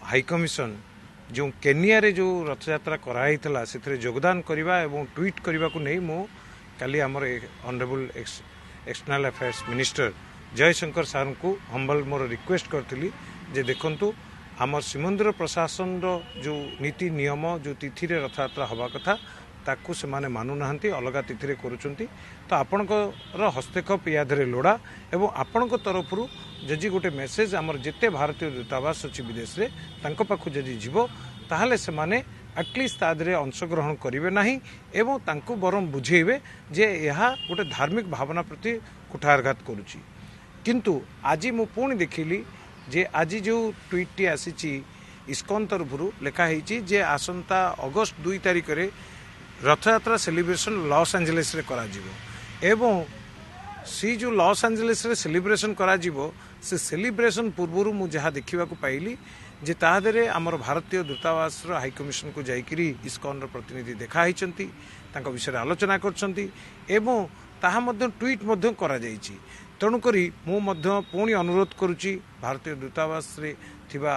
हाईकमिशन जो केनिया रे जो रथयात्रा कराइला से योगदान करने और ट्वीट करने को नहीं मु काली आमर honourable external affairs minister Jaishankar सार को हम्बल मोर रिक्वेस्ट करी जे देखंतु आमर श्रीमंदिर प्रशासन जो नीति नियम जो तिथि रे रथयात्रा हवा कथा ताकू से माने मानु नाहंती अलगा तिथि रे करूचंती तो आपणकर हस्तक्षेप या धरे लोड़ा एवं आपणक तरफ जदि गोटे मेसेज आमर जेते भारतीय दूतावास अच्छी विदेश रे तांको पाखु जदि जीवो ताहले से माने एटलिस्ट तादरे अंशग्रहण करेंगे ना एवं तांको बरम बुझेबे जे यह गोटे धार्मिक भावना प्रति कुठारघात करुच्ची किंतु आज मु पुणी देखिली जे आज जो ट्वीट टी आसी इस्कन तरफ लिखाही जे आसंता अगस्त 2 तारिख रे रथयात्रा सेलिब्रेशन लॉस एंजेलिस रे करा जिवो एवं सी जो लॉस एंजेलिस रे सेलिब्रेशन करा जिवो से सेलिब्रेशन पूर्व मु जहाँ देखा पाइली जे तादरे आमर भारतीय दूतावास हाईकमिशन को जाइकरी इस्कन प्रतिनिधि देखाई विषय आलोचना करछंती एवं ताहा मध्य ट्वीट मध्य करा जाइछि तेणुकरी मु मध्य पुणी अनुरोध करुच्ची भारतीय दूतावास रे थिबा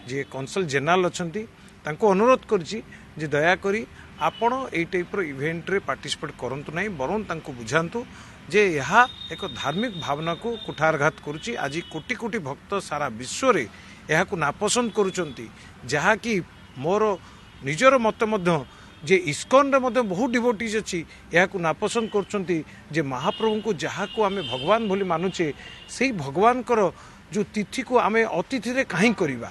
जे कौंसल जनरल अछंती तांको अनुरोध करुच्ची जे दयाकरी आपण एई टाइप रो इवेंट रे पार्टिसिपेट करंतु नाही बरन तांको बुझांतु जे यह एक धार्मिक भावना को कुठारघात करुच्ची आज कोटि कोटि भक्त सारा विश्व रे यह को नापसंद करुचंती जहा कि मोर निजर मत मध्य जे इस्कन रे मध्य बहुत डिवोटीज अच्छी यह को नापसंद करुचंती जे महाप्रभु को जहा को आमे भगवान भली मानुचे सेही भगवान कर जो तिथि को आमे अतिथि रे काहे करिबा